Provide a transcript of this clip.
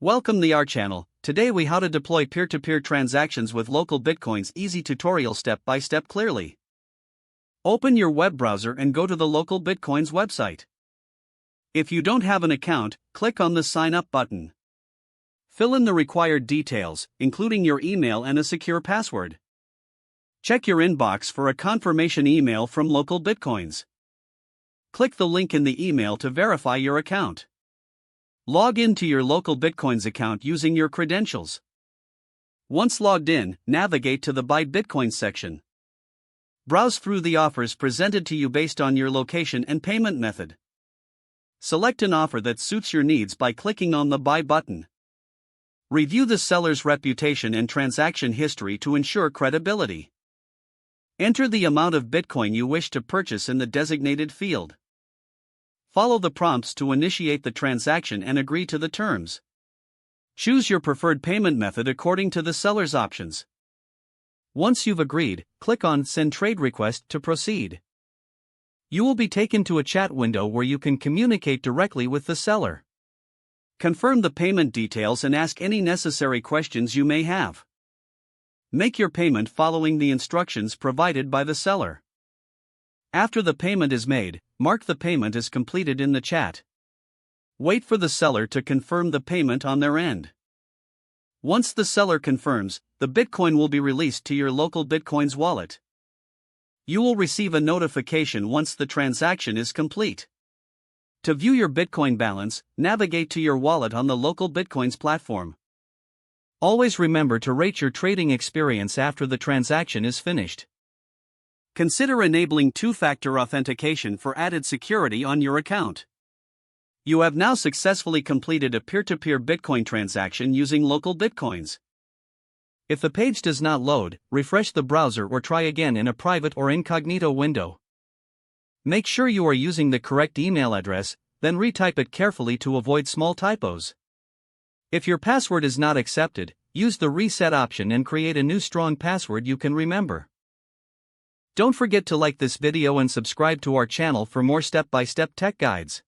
Welcome to our channel. Today we how to deploy peer-to-peer transactions with local bitcoins. Easy tutorial step by step clearly. Open your web browser and go to the local bitcoins website. If you don't have an account, click on the sign up button. Fill in the required details, including your email and a secure password. Check your inbox for a confirmation email from local bitcoins. Click the link in the email to verify your account. Log in to your local bitcoins account using your credentials. Once logged in, navigate to the Buy Bitcoin section. Browse through the offers presented to you based on your location and payment method. Select an offer that suits your needs by clicking on the Buy button. Review the seller's reputation and transaction history to ensure credibility. Enter the amount of Bitcoin you wish to purchase in the designated field. Follow the prompts to initiate the transaction and agree to the terms. Choose your preferred payment method according to the seller's options. Once you've agreed, click on Send Trade Request to proceed. You will be taken to a chat window where you can communicate directly with the seller. Confirm the payment details and ask any necessary questions you may have. Make your payment following the instructions provided by the seller. After the payment is made, mark the payment as completed in the chat. Wait for the seller to confirm the payment on their end. Once the seller confirms, the Bitcoin will be released to your local Bitcoins wallet. You will receive a notification once the transaction is complete. To view your Bitcoin balance, navigate to your wallet on the local Bitcoins platform. Always remember to rate your trading experience after the transaction is finished. Consider enabling two-factor authentication for added security on your account. You have now successfully completed a peer-to-peer Bitcoin transaction using local bitcoins. If the page does not load, refresh the browser or try again in a private or incognito window. Make sure you are using the correct email address, then retype it carefully to avoid small typos. If your password is not accepted, use the reset option and create a new strong password you can remember. Don't forget to like this video and subscribe to our channel for more step-by-step tech guides.